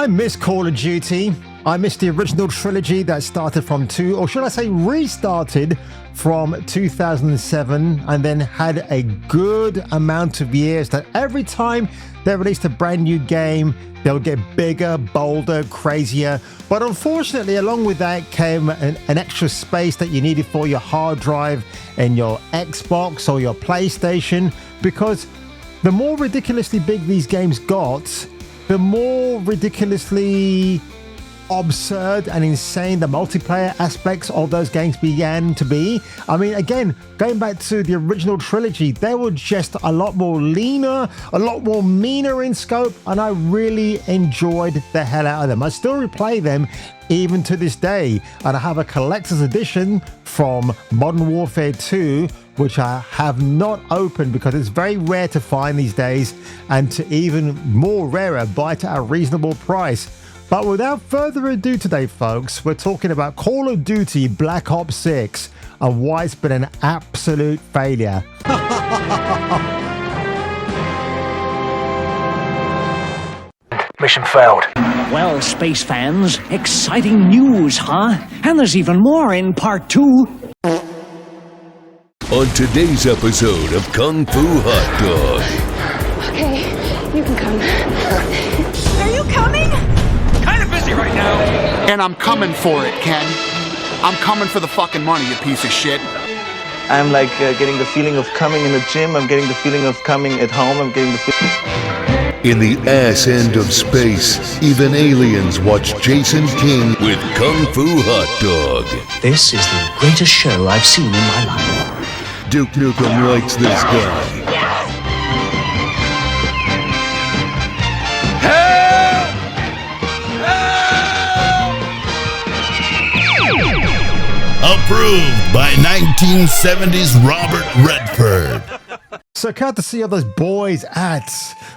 I miss Call of Duty. I miss the original trilogy that started from or should I say restarted from 2007 and then had a good amount of years that every time they released a brand new game, they'll get bigger, bolder, crazier. But unfortunately, along with that came an extra space that you needed for your hard drive and your Xbox or your PlayStation, because the more ridiculously big these games got, the more ridiculously absurd and insane the multiplayer aspects of those games began to be. I mean, again, going back to the original trilogy, they were just a lot more leaner, a lot more meaner in scope, and I really enjoyed the hell out of them. I still replay them even to this day, and I have a collector's edition from Modern Warfare 2, which I have not opened because it's very rare to find these days, and to even more rarer, buy it at a reasonable price. But without further ado today, folks, we're talking about Call of Duty Black Ops 6 and why it's been an absolute failure. Mission failed. Well, space fans, exciting news, huh? And there's even more in part 2. On today's episode of Kung Fu Hot Dog. Okay, you can come. Are you coming? Kind of busy right now. And I'm coming for it, Ken. I'm coming for the fucking money, you piece of shit. I'm like getting the feeling of coming in the gym. I'm getting the feeling of coming at home. I'm getting the feeling. In the ass end of space, even aliens watch Jason King with Kung Fu Hot Dog. This is the greatest show I've seen in my life. Duke Nukem likes this guy. Approved by 1970s Robert Redford. So courtesy of those boys at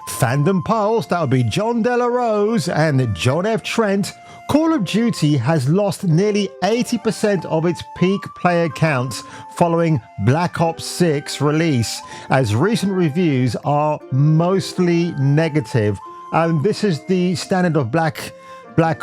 Fandom Pulse, that would be John Della Rose and John F. Trent, Call of Duty has lost nearly 80% of its peak player count following Black Ops 6 release, as recent reviews are mostly negative. And this is the standard of Black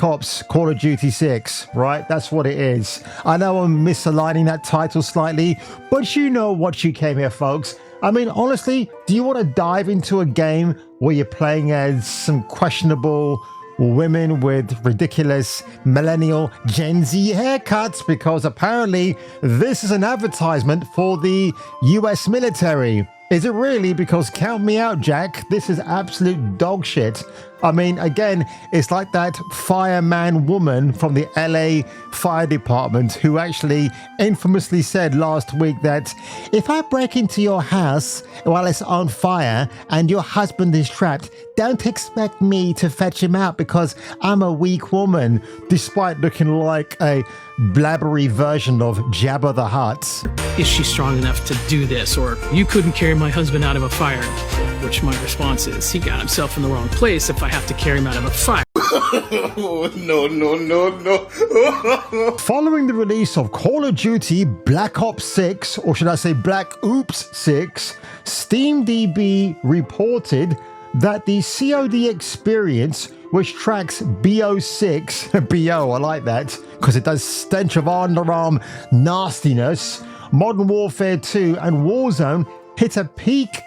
Ops Call of Duty 6, right? That's what it is. I know I'm misaligning that title slightly, but you know what you came here, folks. I mean, honestly, do you want to dive into a game where you're playing as some questionable women with ridiculous millennial Gen Z haircuts? Because apparently this is an advertisement for the US military. Is it really? Because count me out, Jack. This is absolute dog shit. I mean, again, it's like that fireman woman from the LA Fire Department who actually infamously said last week that if I break into your house while it's on fire and your husband is trapped, don't expect me to fetch him out because I'm a weak woman, despite looking like a blabbery version of Jabba the Hutt. Is she strong enough to do this? Or you couldn't carry my husband out of a fire? Which my response is, he got himself in the wrong place if I have to carry him out of a fire. No. Following the release of Call of Duty Black Ops 6, or should I say Black Oops 6, SteamDB reported that the COD experience, which tracks BO6, BO, I like that, because it does stench of underarm nastiness, Modern Warfare 2 and Warzone hit a peak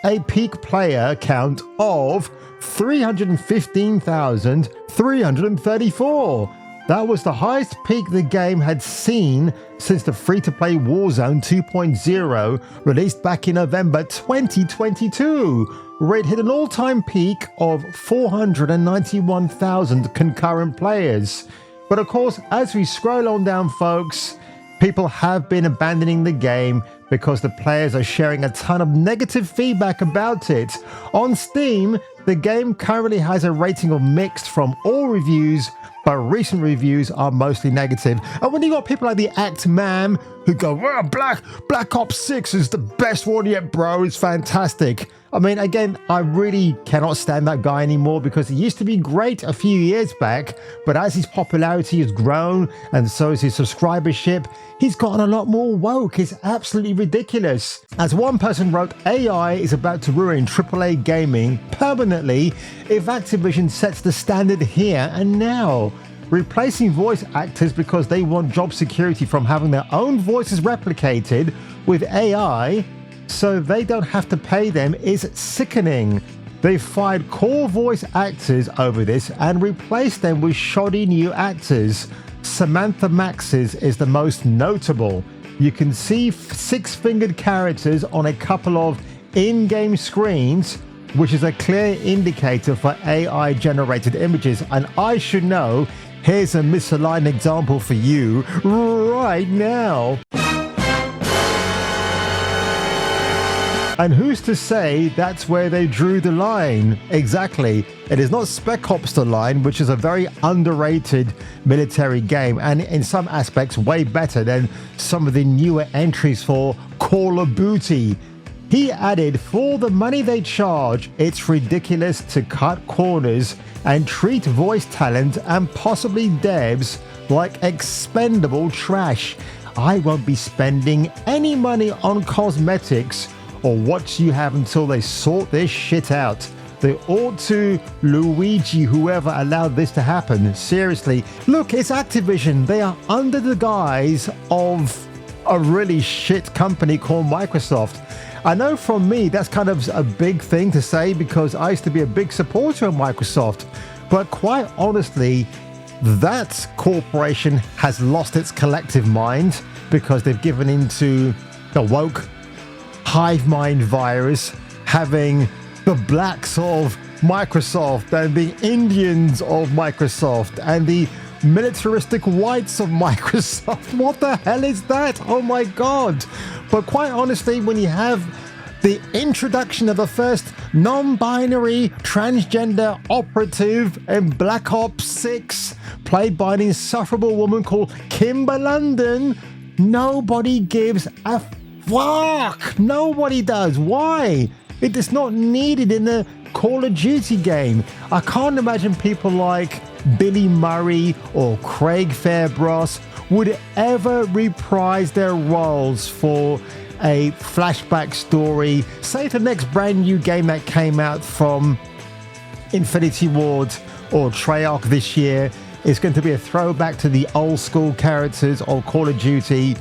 player count of 315,334. That was the highest peak the game had seen since the free-to-play Warzone 2.0 released back in November 2022, where it hit an all-time peak of 491,000 concurrent players. But of course, as we scroll on down, folks, people have been abandoning the game because the players are sharing a ton of negative feedback about it. On Steam, the game currently has a rating of mixed from all reviews, but recent reviews are mostly negative. And when you got people like the Act Man who go, well, Black Ops 6 is the best one yet, bro, it's fantastic. I mean, again, I really cannot stand that guy anymore because he used to be great a few years back, but as his popularity has grown and so has his subscribership, he's gotten a lot more woke. It's absolutely ridiculous. As one person wrote, AI is about to ruin AAA gaming permanently if Activision sets the standard here and now. Replacing voice actors because they want job security from having their own voices replicated with AI so they don't have to pay them is sickening. They fired core voice actors over this and replaced them with shoddy new actors. Samantha Max's is the most notable. You can see six-fingered characters on a couple of in-game screens, which is a clear indicator for AI-generated images. And I should know, here's a misaligned example for you right now. And who's to say that's where they drew the line? Exactly. It is not Spec Ops The Line, which is a very underrated military game, and in some aspects way better than some of the newer entries for Call of Duty. He added, for the money they charge, it's ridiculous to cut corners and treat voice talent and possibly devs like expendable trash. I won't be spending any money on cosmetics or what you have until they sort this shit out. They ought to Luigi whoever allowed this to happen. Seriously, look, it's Activision. They are under the guise of a really shit company called Microsoft. I know from me that's kind of a big thing to say because I used to be a big supporter of Microsoft, but quite honestly, that corporation has lost its collective mind because they've given into the woke hive mind virus, having the blacks of Microsoft and the Indians of Microsoft and the militaristic whites of Microsoft. What the hell is that? Oh my god. But quite honestly, when you have the introduction of the first non-binary transgender operative in Black Ops 6, played by an insufferable woman called Kimber London, nobody gives a fuck. Nobody does. Why? It is not needed in the Call of Duty game. I can't imagine people like Billy Murray or Craig Fairbrass would ever reprise their roles for a flashback story. Say the next brand new game that came out from Infinity Ward or Treyarch this year is going to be a throwback to the old school characters of Call of Duty.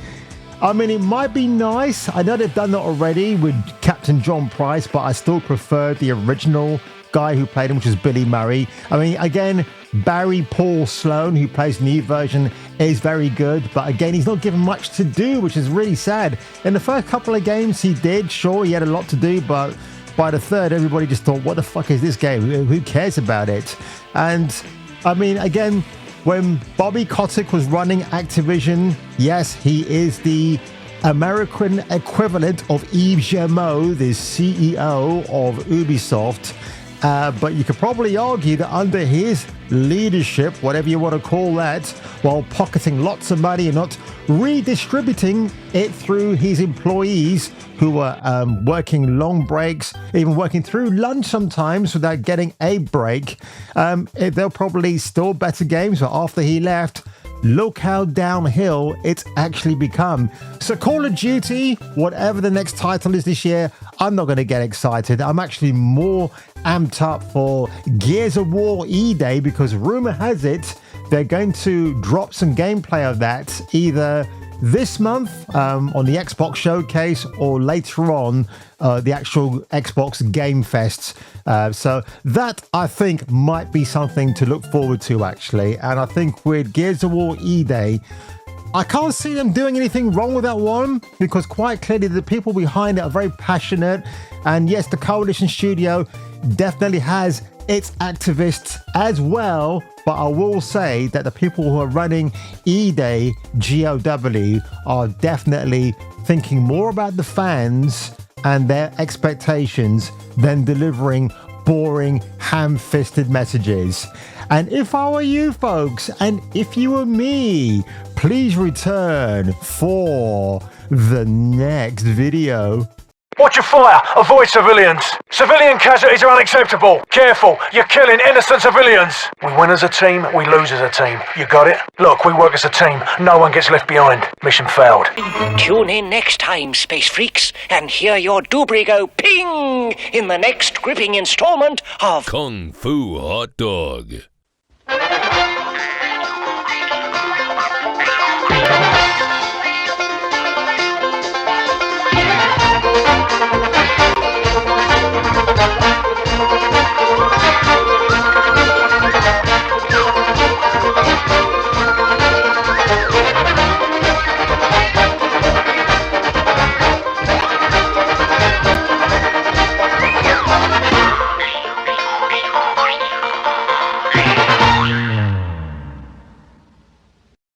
I mean, it might be nice. I know they've done that already with Captain John Price, but I still prefer the original guy who played him, which is Billy Murray. I mean, again, Barry Paul Sloan, who plays the new version, is very good, but again, he's not given much to do, which is really sad. In the first couple of games he did, sure, he had a lot to do, but by the third, everybody just thought, what the fuck is this game? Who cares about it? And I mean, again, when Bobby Kotick was running Activision, yes, he is the American equivalent of Yves Guillemot, the CEO of Ubisoft. But you could probably argue that under his leadership, whatever you want to call that, while pocketing lots of money and not redistributing it through his employees who were working long breaks, even working through lunch sometimes without getting a break, they're probably still better games. But after he left, look how downhill it's actually become. So Call of Duty, whatever the next title is this year, I'm not going to get excited. I'm actually more amped up for Gears of War E-Day because rumor has it they're going to drop some gameplay of that either this month on the Xbox Showcase or later on the actual Xbox Game Fests. So that, I think, might be something to look forward to, actually. And I think with Gears of War E-Day, I can't see them doing anything wrong with that one because quite clearly the people behind it are very passionate. And yes, the Coalition Studio definitely has its activists as well. But I will say that the people who are running E-Day, GOW, are definitely thinking more about the fans and their expectations than delivering boring, ham-fisted messages. And if I were you folks, and if you were me, please return for the next video. Watch your fire. Avoid civilians. Civilian casualties are unacceptable. Careful, you're killing innocent civilians. We win as a team, we lose as a team. You got it? Look, we work as a team. No one gets left behind. Mission failed. Tune in next time, Space Freaks, and hear your doobry go ping in the next gripping installment of Kung Fu Hot Dog.